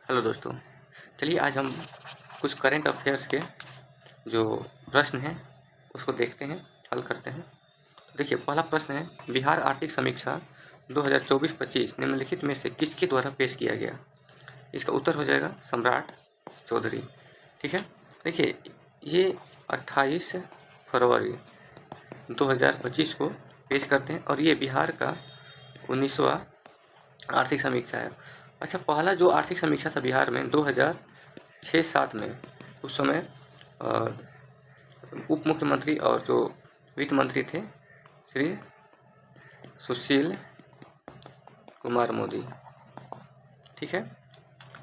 Hello दोस्तों, चलिए आज हम कुछ करंट अफेयर्स के जो प्रश्न हैं उसको देखते हैं, हल करते हैं। तो देखिए, पहला प्रश्न है, बिहार आर्थिक समीक्षा 2024-25 निम्नलिखित में से किसके द्वारा पेश किया गया? इसका उत्तर हो जाएगा सम्राट चौधरी। ठीक है, देखिए ये 28 फरवरी 2025 को पेश करते हैं और ये बिहार का 19वां आर्थिक समीक्षा है। अच्छा, पहला जो आर्थिक समीक्षा था बिहार में 2006-07 में, उस समय उप मुख्यमंत्री और जो वित्त मंत्री थे श्री सुशील कुमार मोदी। ठीक है,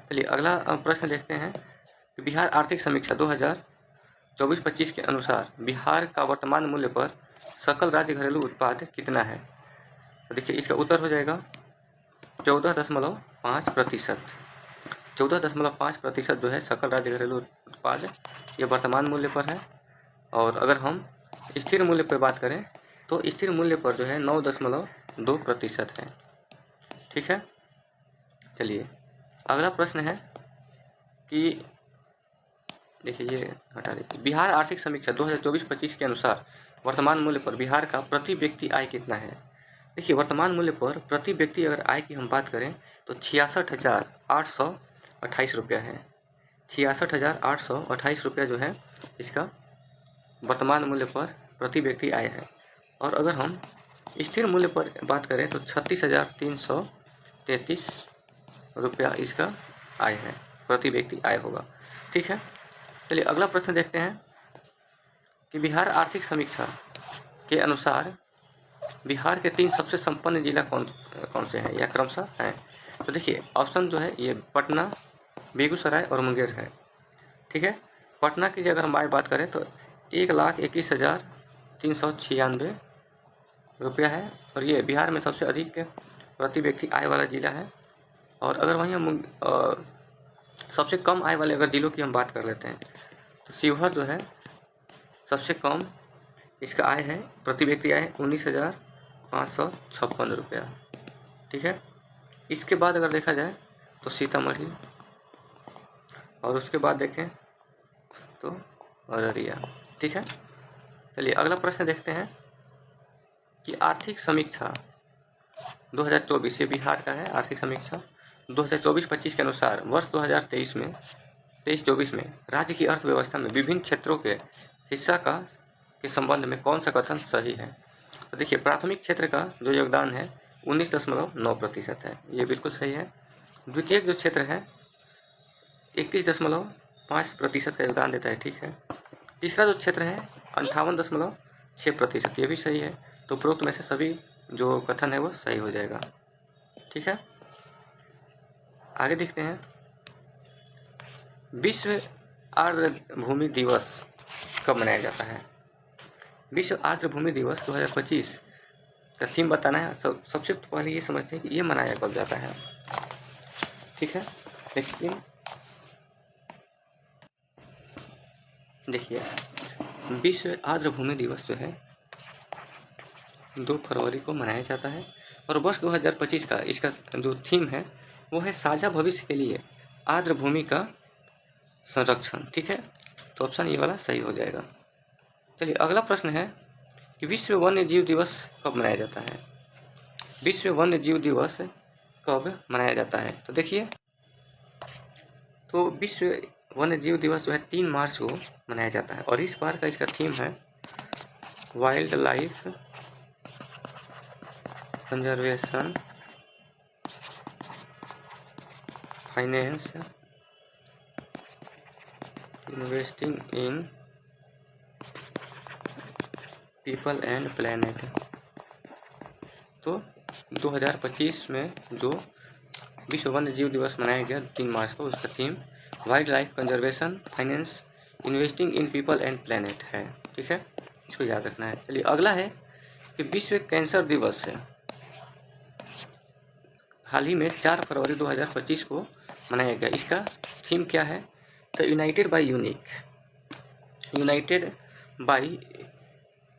चलिए अगला प्रश्न देखते हैं कि बिहार आर्थिक समीक्षा 2024-25 के अनुसार बिहार का वर्तमान मूल्य पर सकल राज्य घरेलू उत्पाद कितना है? तो देखिए इसका उत्तर हो जाएगा 14.5%। 14.5% जो है सकल राज्य घरेलू उत्पाद, ये वर्तमान मूल्य पर है। और अगर हम स्थिर मूल्य पर बात करें तो स्थिर मूल्य पर जो है 9.2% है। ठीक है, चलिए अगला प्रश्न है कि देखिए ये हटा दीजिए, बिहार आर्थिक समीक्षा 2024-25 के अनुसार वर्तमान मूल्य पर बिहार का प्रति व्यक्ति आय कितना है? देखिए वर्तमान मूल्य पर प्रति व्यक्ति अगर आय की हम बात करें तो 66,828 रुपया है। 66,828 रुपया जो है इसका वर्तमान मूल्य पर प्रति व्यक्ति आय है। और अगर हम स्थिर मूल्य पर बात करें तो 36,333 रुपया इसका आय है, प्रति व्यक्ति आय होगा। ठीक है, चलिए अगला प्रश्न देखते हैं कि बिहार आर्थिक समीक्षा के अनुसार बिहार के 3 सबसे संपन्न जिला कौन से हैं या क्रमशः हैं? तो देखिए ऑप्शन जो है ये पटना, बेगूसराय और मुंगेर है। ठीक है, पटना की अगर हम बात करें तो 1,21,396 रुपया है और ये बिहार में सबसे अधिक प्रति व्यक्ति आय वाला जिला है। और अगर वहीं हम सबसे कम आय वाले अगर जिलों की हम बात कर लेते हैं तो शिवहर जो है सबसे कम इसका आय है, प्रति व्यक्ति आय 19,556 रुपया। ठीक है, इसके बाद अगर देखा जाए तो सीतामढ़ी और उसके बाद देखें तो अररिया। ठीक है, चलिए अगला प्रश्न देखते हैं कि आर्थिक समीक्षा 2024, ये बिहार का है आर्थिक समीक्षा 2024-25 के अनुसार वर्ष 2023-24 में राज्य की अर्थव्यवस्था में विभिन्न क्षेत्रों के हिस्सा के संबंध में कौन सा कथन सही है? तो देखिए प्राथमिक क्षेत्र का जो योगदान है 19.9% है, ये बिल्कुल सही है। द्वितीयक जो क्षेत्र है 21.5% का योगदान देता है। ठीक है, तीसरा जो क्षेत्र है 58.6%, ये भी सही है। तो उपरोक्त में से सभी जो कथन है वो सही हो जाएगा। ठीक है, आगे देखते हैं, विश्व आर्द्र भूमि दिवस कब मनाया जाता है? विश्व आर्द्र भूमि दिवस 2025 का थीम बताना है। सबसे पहले ये समझते हैं कि ये मनाया कब जाता है। ठीक है, लेकिन देखिए विश्व आर्द्र भूमि दिवस जो है 2 फरवरी को मनाया जाता है और वर्ष 2025 का इसका जो थीम है वो है साझा भविष्य के लिए आर्द्र भूमि का संरक्षण। ठीक है, तो ऑप्शन ये वाला सही हो जाएगा। चलिए अगला प्रश्न है कि विश्व वन्य जीव दिवस कब मनाया जाता है? विश्व वन्य जीव दिवस कब मनाया जाता है? तो देखिए, तो विश्व वन्य जीव दिवस जो है 3 मार्च को मनाया जाता है और इस बार का इसका थीम है wild life conservation, finance, investing in people and planet. तो 2025 में जो विश्व वन्य जीव दिवस मनाया गया 3 मार्च को, उसका theme wild life conservation, finance, investing in people and planet है। ठीक है, इसको याद रखना है। चलिए अगला है कि विश्व कैंसर दिवस है हाल ही में 4 फरवरी 2025 को मनाया गया, इसका थीम क्या है? तो united by unique, united by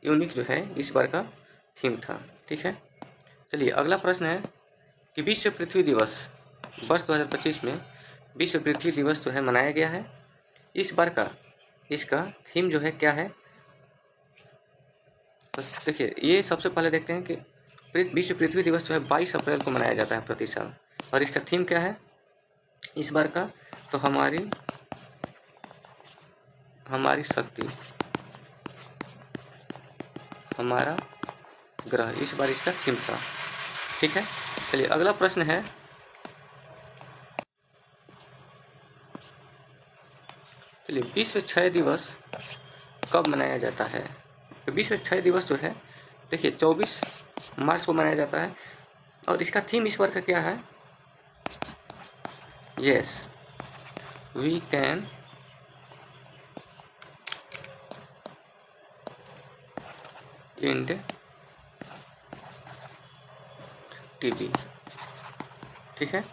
unique जो है इस बार का थीम था। ठीक है, चलिए अगला प्रश्न है कि विश्व पृथ्वी दिवस वर्ष 2025 में विश्व पृथ्वी दिवस जो है मनाया गया है। इस बार का इसका थीम जो है क्या है, तो देखिए ये सबसे पहले देखते हैं कि विश्व पृथ्वी दिवस जो है 22 अप्रैल को मनाया जाता है प्रति साल, और इसका थीम क्या है इस बार का, तो हमारी शक्ति, हमारा ग्रह, इस बार इसका थीम था। ठीक है, चलिए अगला प्रश्न है, चलिए विश्व क्षय दिवस कब मनाया जाता है। तो विश्व क्षय दिवस जो है देखिए 24 मार्च को मनाया जाता है, और इसका थीम इस बार का क्या है, yes we can end TB. ठीक है,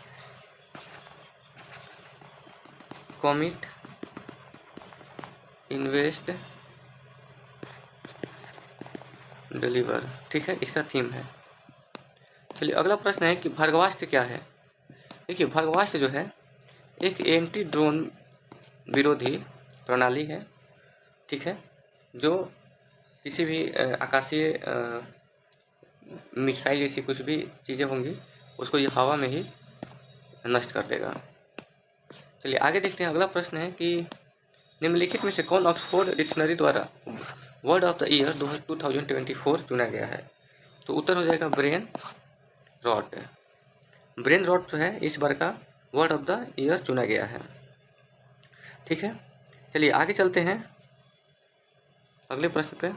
कमिट, इन्वेस्ट, डिलीवर। ठीक है, इसका थीम है। चलिए अगला प्रश्न है कि भर्गवास्त्र क्या है। देखिए भर्गवास्त्र जो है एक एंटी ड्रोन विरोधी प्रणाली है। ठीक है, जो किसी भी आकाशीय मिसाइल जैसी कुछ भी चीज़ें होंगी उसको ये हवा में ही नष्ट कर देगा। चलिए आगे देखते हैं, अगला प्रश्न है कि निम्नलिखित में से कौन ऑक्सफोर्ड डिक्शनरी द्वारा वर्ड ऑफ द ईयर 2024 चुना गया है। तो उत्तर हो जाएगा ब्रेन रॉट। ब्रेन रॉट जो है इस बार का वर्ड ऑफ द ईयर चुना गया है। ठीक है, चलिए आगे चलते हैं अगले प्रश्न पे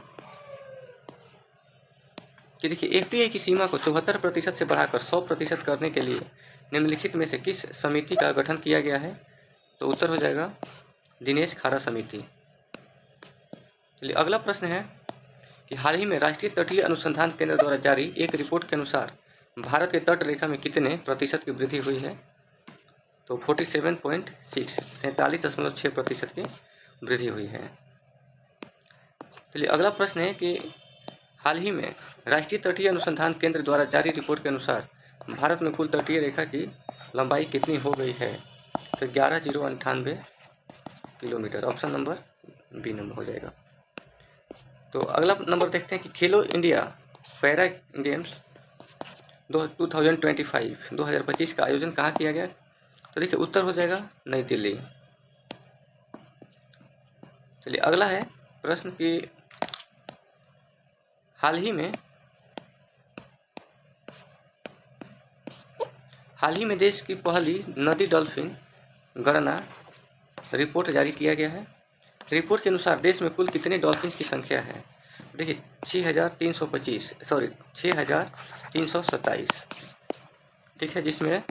कि देखिए एफडीआई की सीमा को 74% से बढ़ाकर 100% करने के लिए निम्नलिखित में से किस समिति का गठन किया गया है। तो उत्तर हो जाएगा दिनेश खारा समिति। चलिए अगला प्रश्न है कि हाल ही में राष्ट्रीय तटीय अनुसंधान केंद्र द्वारा जारी एक रिपोर्ट के अनुसार भारत के तट रेखा में कितने प्रतिशत की वृद्धि हुई है। तो 47.6 47.6% की वृद्धि हुई है। चलिए अगला प्रश्न है कि हाल ही में राष्ट्रीय तटीय अनुसंधान केंद्र द्वारा जारी रिपोर्ट के अनुसार भारत में कुल तटीय रेखा की लंबाई कितनी हो गई है। तो 11,098 kilometre, option number B number हो जाएगा। तो अगला नंबर देखते हैं कि खेलो इंडिया पैरा गेम्स 2025 का आयोजन कहाँ किया गया। तो देखिए उत्तर हो जाएगा नई दिल्ली। चलिए अगला है प्रश्न कि हाल ही में देश की पहली नदी डॉल्फिन गणना रिपोर्ट जारी किया गया है। रिपोर्ट के अनुसार देश में कुल कितने डॉल्फिन की संख्या है। देखिए 6,327। ठीक है, जिसमें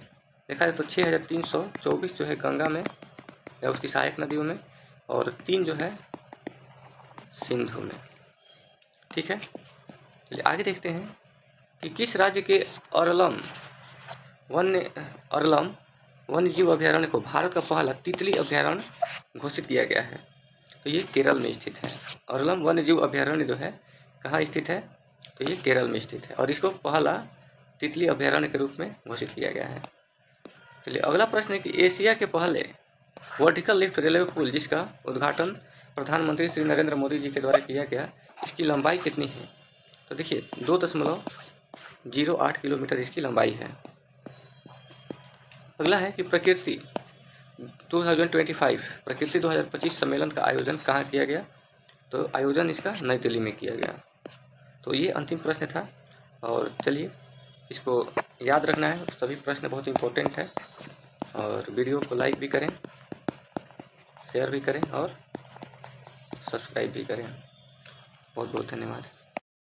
देखा जाए तो 6,324 जो है गंगा में या उसकी सहायक नदियों में, और 3 जो है सिंधु में। ठीक है, चलिए आगे देखते हैं कि किस राज्य के अरलम वन्य जीव अभ्यारण्य को भारत का पहला तितली अभ्यारण्य घोषित किया गया है। तो ये केरल में स्थित है। अरलम वन्य जीव अभ्यारण्य जो है कहाँ स्थित है, तो ये केरल में स्थित है, और इसको पहला तितली अभ्यारण्य के रूप में घोषित किया गया है। चलिए अगला प्रश्न है कि एशिया के पहले वर्टिकल लिफ्ट रेलवे पुल जिसका उद्घाटन प्रधानमंत्री श्री नरेंद्र मोदी जी के द्वारा किया गया, इसकी लंबाई कितनी है। तो देखिए 2.08 किलोमीटर इसकी लंबाई है। अगला है कि प्रकृति 2025 सम्मेलन का आयोजन कहाँ किया गया। तो आयोजन इसका नई दिल्ली में किया गया। तो ये अंतिम प्रश्न था, और चलिए इसको याद रखना है, सभी प्रश्न बहुत इंपॉर्टेंट है, और वीडियो को लाइक भी करें, शेयर भी करें और सब्सक्राइब भी करें। बहुत बहुत धन्यवाद।